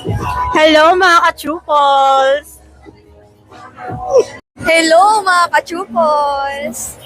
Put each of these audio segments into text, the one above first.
Hello mga ka-chupals! Hello mga ka-chupals!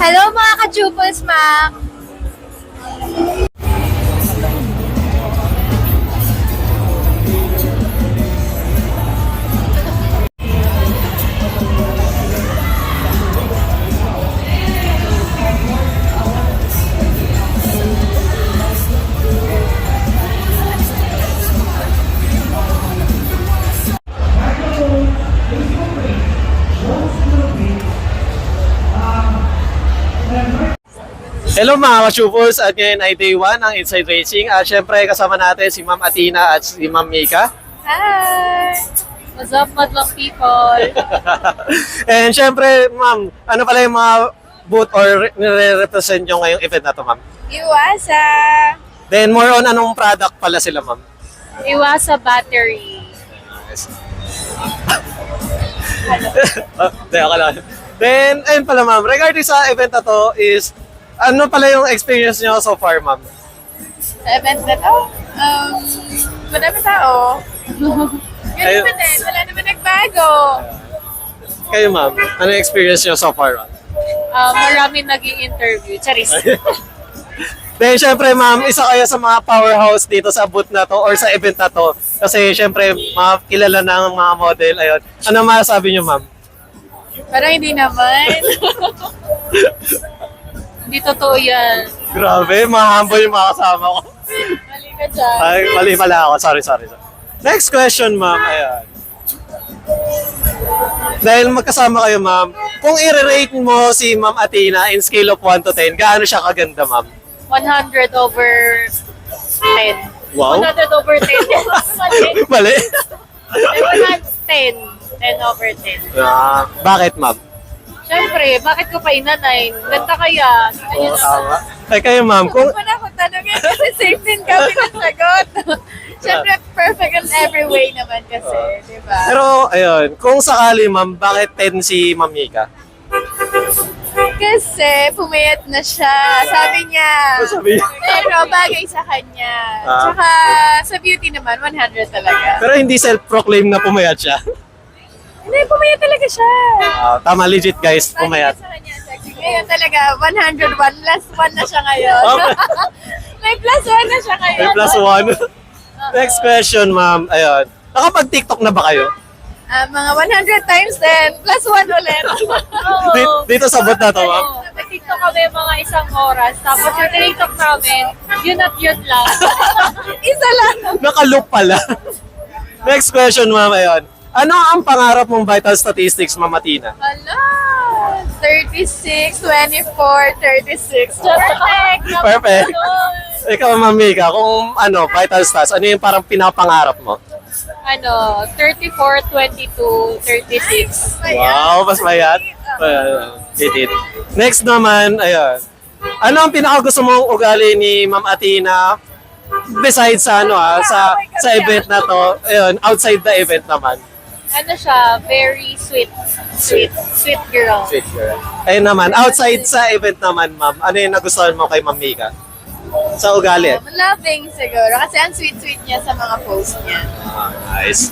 Hello mga ka-chupals, Mac! Hello mga ka-chupals, at ngayon ay day 1 ng Inside Racing. At syempre kasama natin si Ma'am Athena at si Ma'am Mika. Hi! What's up, madlang people? And syempre, Ma'am, ano pala yung mga booth or nire-represent nyo ngayong event na to, Ma'am? Iwasa! Then more on anong product pala sila, Ma'am? Iwasa battery. Teka lang. Then, ayun pala, Ma'am, regarding sa event na to is, ano pala yung experience nyo so far, Ma'am? Sa event na to, madami tao. Ganun pa din, wala naman nagbago. Kayo, Ma'am, ano yung experience nyo so far, Ma'am? Marami nag-i-interview. Charis. Then, syempre, Ma'am, isa kayo sa mga powerhouse dito sa booth na to or sa event na to. Kasi, syempre, mga kilala na ng mga model. Ayun. Ano masasabi nyo, Ma'am? Parang hindi naman. Hindi totoo yan. Grabe, mahambol yung mga kasama ko. Mali ka dyan. Ay, mali pala ako. Sorry. Next question, Ma'am. Ayan. Dahil magkasama kayo, Ma'am, kung i-rate mo si Ma'am Athena in scale of 1 to 10, gaano siya kaganda, Ma'am? 100 over 10. Wow. 100 over 10. Mali. 10. 10 over 10. Bakit, Ma'am? Siyempre, bakit ko pa inanay? Ganda kaya. Ayun. Tama. Ay, kayo, Ma'am, kung... Huwag mo na akong tanongin kasi safe din kami ng sagot. Siyempre, perfect in every way naman kasi, di ba? Pero, ayun, kung sakali, Ma'am, bakit 10 si Ma'am Mika? Kasi pumayat na siya. Sabi niya. Sabi niya. Pero bagay sa kanya. Tsaka sa beauty naman, 100 talaga. Pero hindi self-proclaim na pumayat siya. Hindi, pumayat talaga siya. Tama, legit guys, pumayat. Bagay sa kanya, sexy. Ngayon talaga, 101. Last 1 na siya ngayon. Okay. May plus 1 na siya ngayon. May plus 1. Next question, Ma'am. Ayun. Nakapag-TikTok na ba kayo? Mga 100 times then, plus 1 ulit. Dito sa bot na to, Ma'am? Nag-TikTok kami mga isang oras. Tapos yung TikTok namin, yun at yun lang. Isa lang. Nakaloop pala. Next question, Ma'am. Ayun. Ano ang pangarap mong vital statistics, Ma'am Athena? Hala! 36, 24, 36. Perfect! Perfect. Ikaw, Ma'am Mika, kung vital stats, ano yung parang pinapangarap mo? 34, 22, 36. Wow, mas mayat. Itit. Next naman, ayun. Ano ang pinakagusto mong ugali ni Ma'am Athena besides sa sa event na to? Ayun, outside the event naman. Siya, very sweet. Sweet girl. Sweet girl. Ayun naman, outside sa event naman, Ma'am, ano yung nagustuhan mo kay Ma'am Mika? Sa ugali? Loving siguro. Kasi ang sweet-sweet niya sa mga post niya. Nice.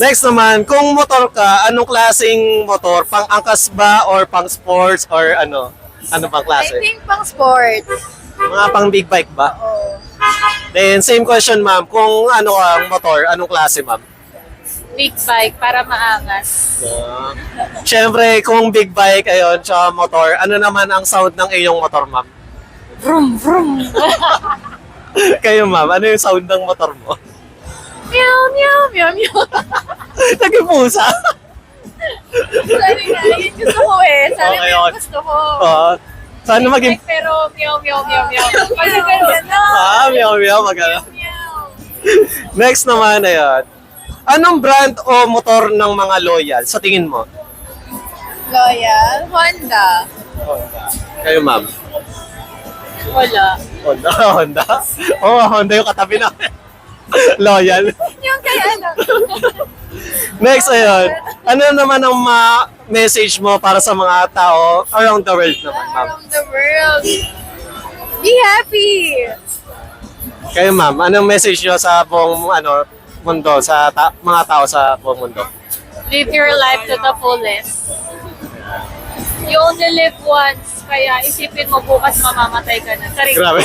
Next naman, kung motor ka, anong klaseng motor? Pang-angkas ba or pang-sports or ano? Ano bang klase? I think pang sports. Mga pang-big bike ba? Oo. Then, same question, ma'am. Kung ano ang motor, anong klase, ma'am? Big bike para maangas. Siyempre, kung big bike, ayun, tsaka motor, ano naman ang sound ng iyong motor, ma'am? Vroom, vroom. Kayo, ma'am, ano yung sound ng motor mo? Meow, meow, meow, meow. Nagpusa. Sabi nga, yun gusto ko eh. Sabi Okay, mo yung okay. gusto ko. Oo. Sana maging... Like, pero meow, meow, meow, meow. Pag gano'n, Meow, meow, magana. meow. Next naman, ayun. Anong brand o motor ng mga loyal sa tingin mo? Loyal, Honda. Kayo, ma'am. Wala. Honda? Honda? Oo, Honda yung katabi namin. Loyal. Yung kaya ano. Next, ayun. Ano naman ang message mo para sa mga tao around the world naman, ma'am? Around the world. Be happy. Kayo, ma'am, anong message nyo sa buong mundo, sa mga tao sa buong mundo? Live your life to the fullest. You only live once, kaya isipin mo bukas mamamatay ka na. Sorry. Grabe.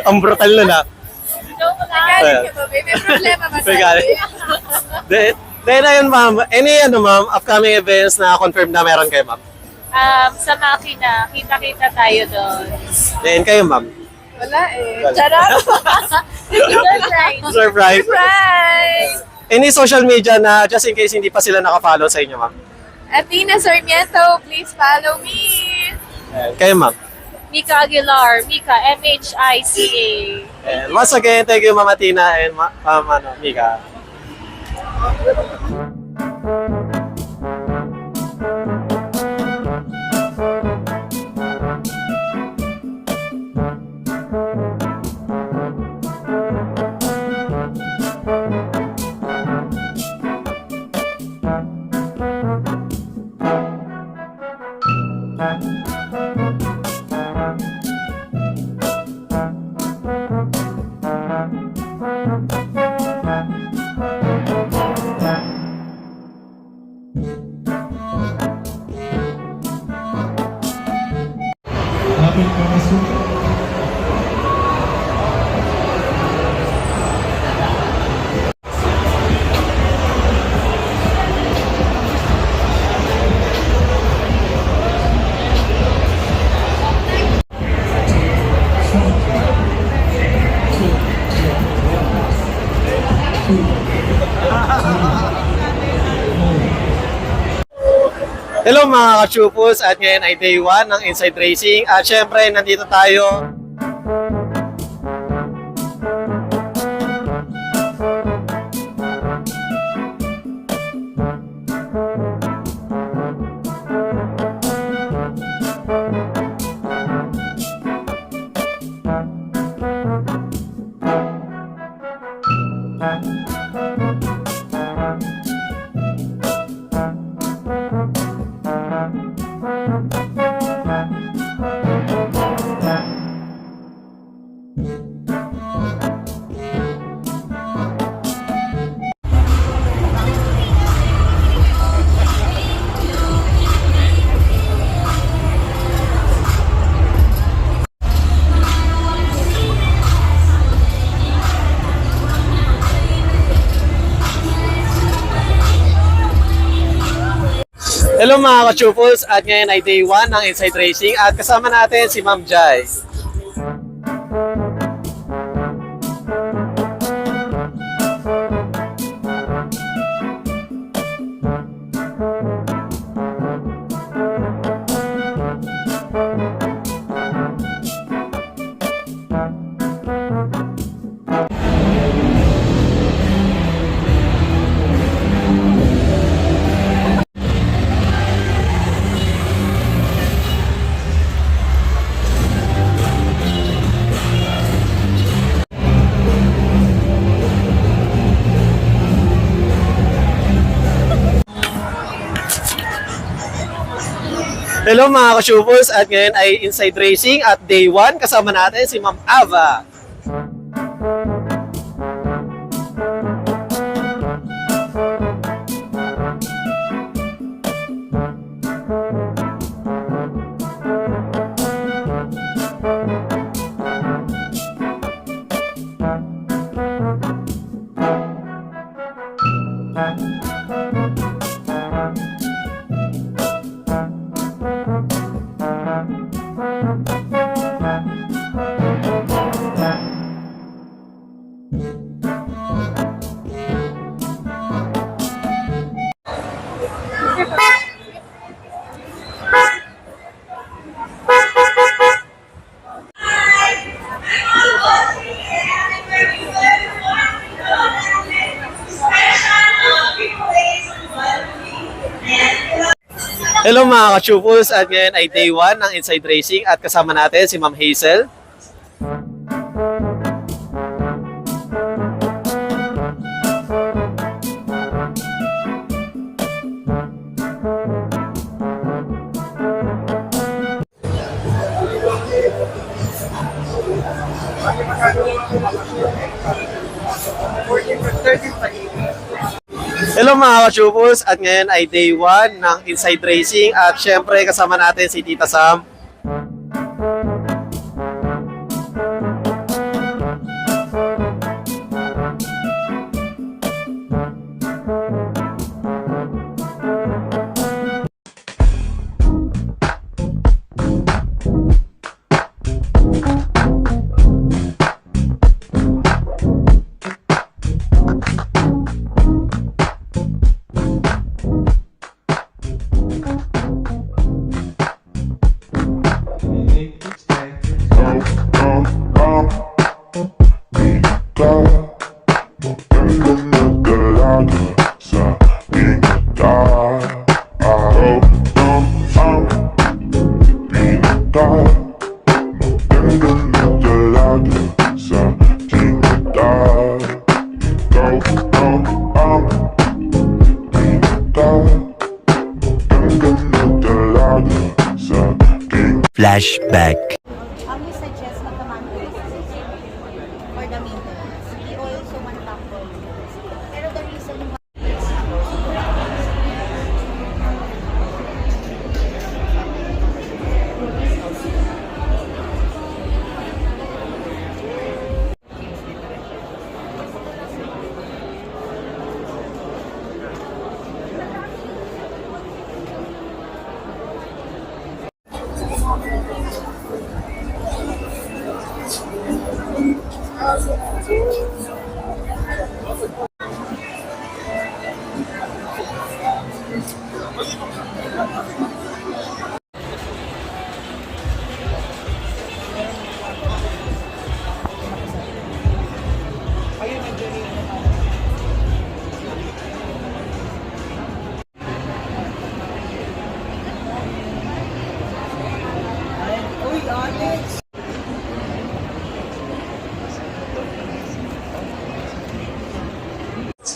Ang brutal nun, ha? Joke lang. May problema ba tayo? Then, ayun, ma'am, any ma'am, upcoming events na confirm na meron kayo, ma'am? Sa makina, kita-kita tayo doon. Then, kayo, ma'am? Wala eh. Wala. Charot! Surprise! Surprise. Surprise! Any social media na just in case hindi pa sila nakafollow sa inyo, ma'am? Athena Sarmiento, please follow me! Kayo, ma'am? Mika Aguilar, Mika, M-H-I-C-A. And once again, thank you, Mama Tina and Mika. Hello mga ka-chupos, at ngayon ay day 1 ng Inside Racing at syempre nandito tayo. Hello mga ka-chupos, at ngayon ay day 1 ng Inside Racing at kasama natin si Ma'am Jai. Hello mga ka-chupos, at ngayon ay Inside Racing at day 1 kasama natin si Ma'am Ava. Hello mga ka-chupos, at ngayon ay day 1 ng Inside Racing at kasama natin si Ma'am Hazel. Hello mga ka-chupos, at ngayon ay day 1 ng Inside Racing at syempre kasama natin si Tita Sam. Flashback. We suggest magka-mango for the maintenance. We also want tampo. Pero the reason why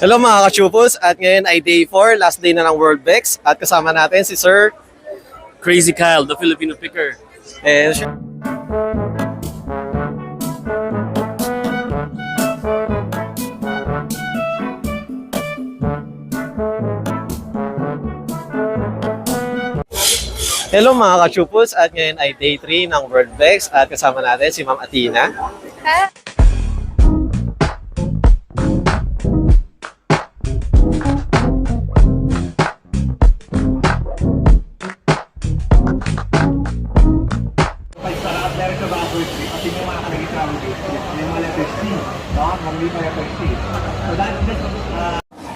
Hello mga ka-chupos, at ngayon ay day 4, last day na ng World Bex at kasama natin si Sir Crazy Kyle, the Filipino picker. And hello mga ka-chupos, at ngayon ay day 3 ng World Bex at kasama natin si Ma'am Athena. Ha?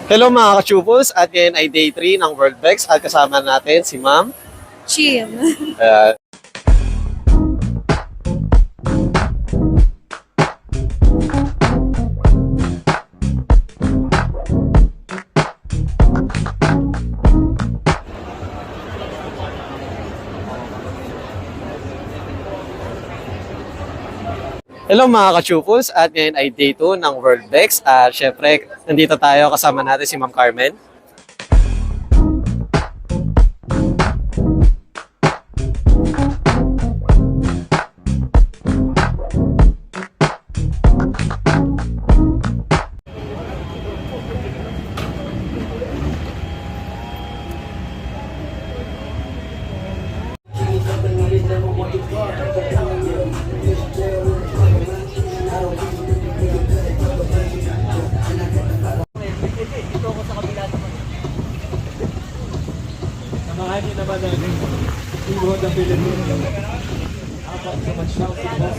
Hello mga ka-chupos, at ngayon ay day 3 ng World Bex at kasama natin si Ma'am Chim. uh, Hello mga ka-chupos, at ngayon ay day 2 ng World Bex at syempre nandito tayo kasama natin si Ma'am Carmen. Samahan niyo naman ang Tingog ng Pilipinas. Apat sa Manshaw Football.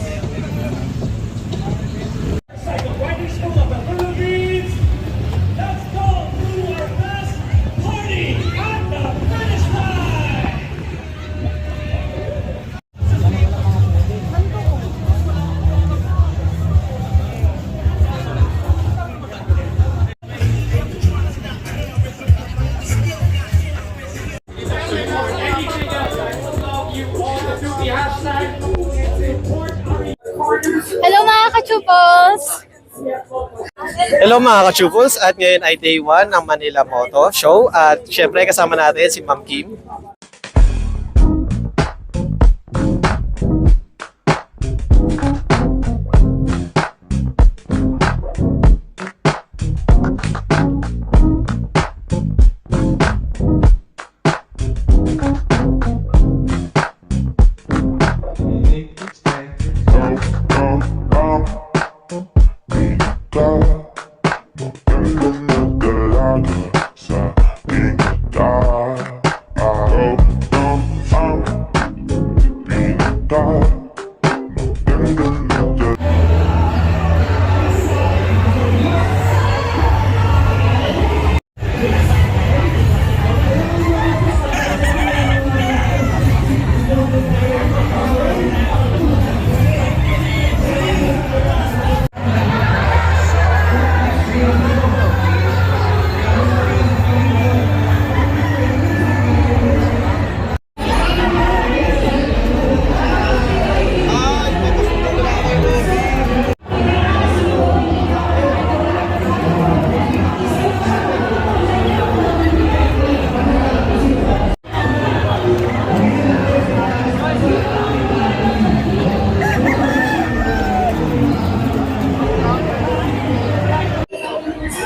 Riding School of the Philippines. Let's go to our best party at the finish line. Hello mga ka-Chupos, at ngayon ay day 1 ng Manila Moto Show at syempre kasama natin si Ma'am Kim.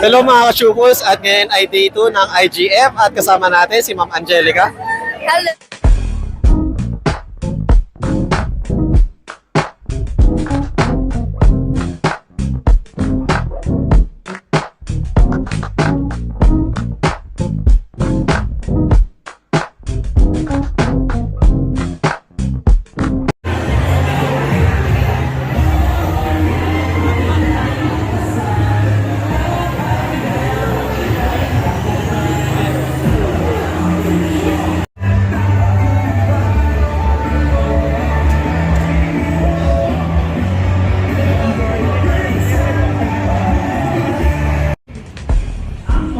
Hello mga ka-Chupos, at ngayon ay day 2 ng IGF at kasama natin si Ma'am Angelica. Hello.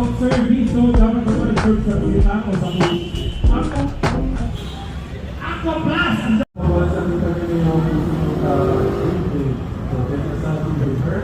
Ang serviso dapat ito i-serve sa kita o sa Ako Plus! Mawasan din kami ng mga briefing. So, there's a something to her.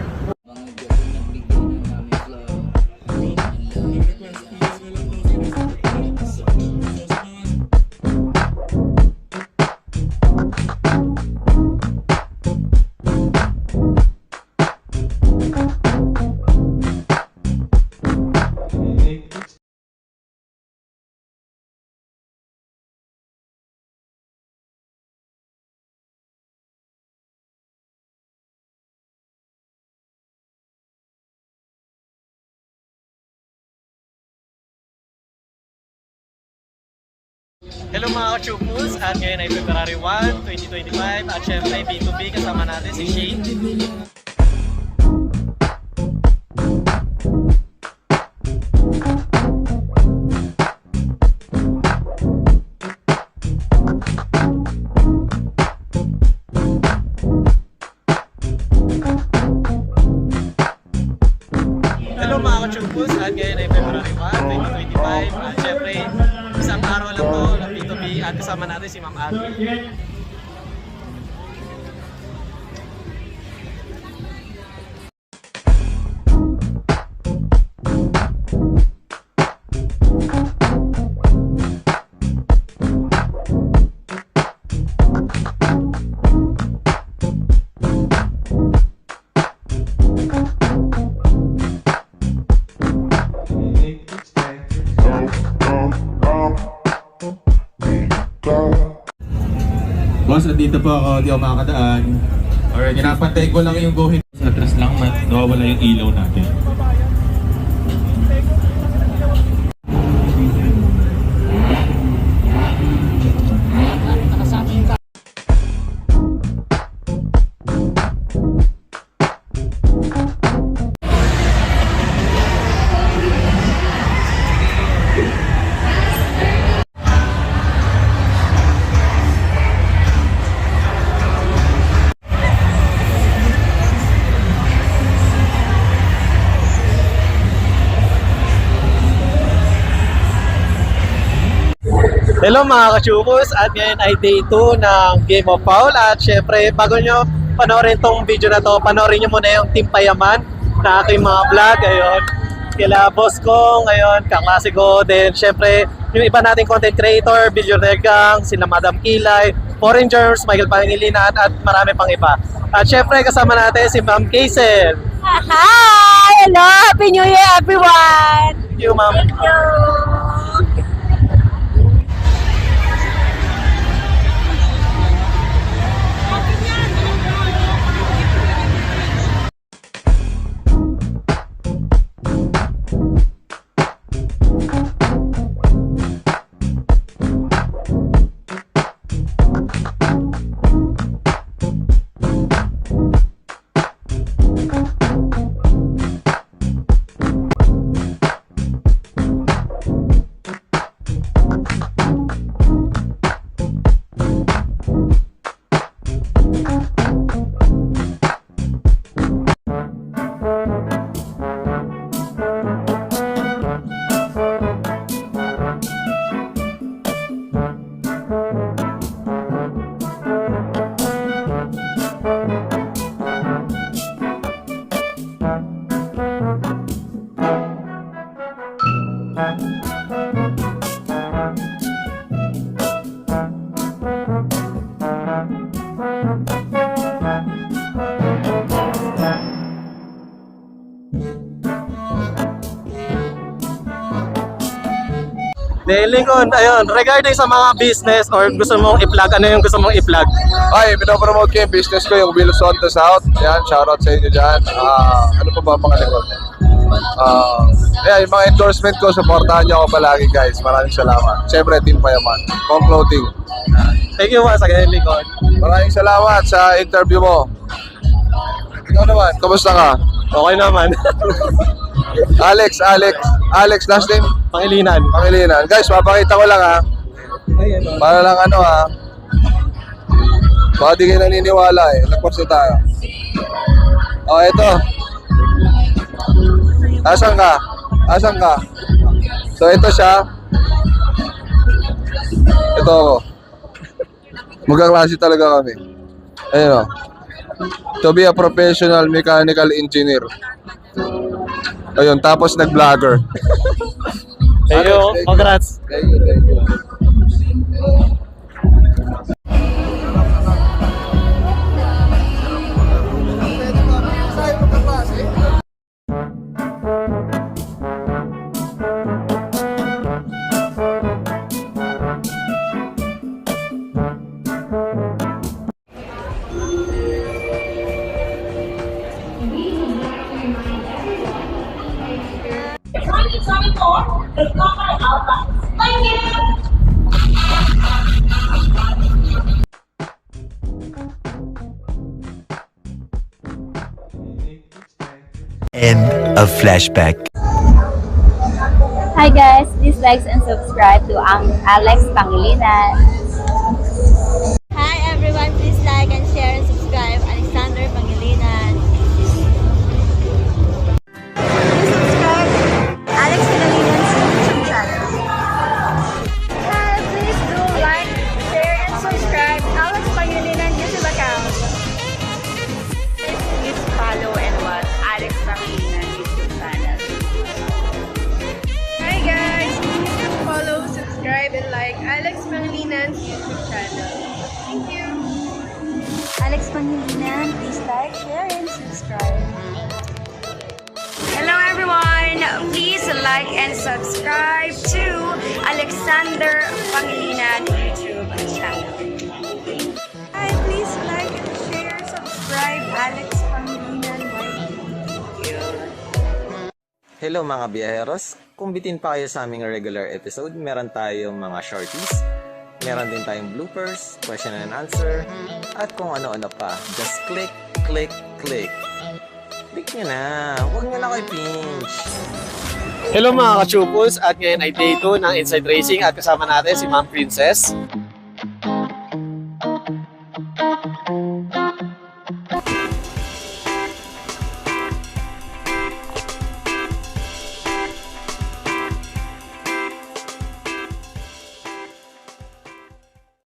Hello mga ka-Chupos, at ngayon ay February 1, 2025 at syempre B2B kasama natin si Shane. Hello mga ka-Chupos, at ngayon ay February 1, 2025 at syempre isang araw lang to ng B2B at kasama natin si Ma'am Abby. Boss, andito po ako, di ako makakadaan. Alright, pinapantay ko lang yung guhit. Sa atras lang, nawawala yung ilaw natin. Hello mga ka-Chupos, at ngayon ay day 2 ng Game of Foul at syempre bago nyo panoorin tong video na to, panoorin nyo muna yung Team Payaman na aking mga vlog. Ayun. Kila boss ko ngayon, kaklase ko. Then, syempre, yung iba nating content creator, Video Regang, sila Madam Kilay, Foreign Germs, Michael Pangilinan, at marami pang iba. At syempre, kasama natin si Ma'am Kaysel. Hi! Hello! Happy New Year, everyone! Thank you, Ma'am. Dahil Lincoln, ayun, regarding sa mga business or gusto mong i-plug, ano yung gusto mong i-plug? Ay, pinopromote ko yung business ko, yung Wilson to South. Yan, shoutout sa inyo dyan. Ano pa ba mga likod? Yung mga endorsement ko, supportahan niyo ako palagi guys. Maraming salamat. Siyempre, Team Payaman. Kong Clothing. Thank you once again, Lincoln. Maraming salamat sa interview mo. Ikaw naman, kamusta ka? Okay naman. Alex, last name? Pangilinan. Pangilinan. Guys, papakita ko lang ha. Para lang ano ha. Baka di kayo naniniwala eh. Nagpost na tayo. Oh, ito. Asan ka? So, ito siya. Ito ako. Magkaklase talaga kami. Ayun o. To be a professional mechanical engineer. Ayun, tapos nag-vlogger. Thank you. Congrats. Thank you. End of flashback. Hi guys, please like and subscribe to Alex Pangilinan. Hi everyone, please like and share and subscribe Alexander Pangilinan. Please subscribe Alex Pangilinan's YouTube channel. Hi, please do like, share and subscribe Alex Pangilinan YouTube account. Please follow and watch Alex Pangilinan YouTube channel. Hi guys, please follow, subscribe, and like Alex Pangilinan's YouTube channel. Thank you. Alex Pangilinan, please like, share and subscribe. Hello everyone! Please like and subscribe to Alexander Pangilinan YouTube channel. Hi, please like and share, subscribe Alex Pangilinan YT. Hello mga biyaheros, kung bitin pa kayo sa aming regular episode, meron tayong mga shorties, meron din tayong bloopers, question and answer, at kung ano-ano pa. Just click, click, click. Click nyo na, huwag nyo na kayo pinch. Hello mga ka-chupos, at ngayon ay day 2 ng Inside Racing at kasama natin si Ma'am Princess.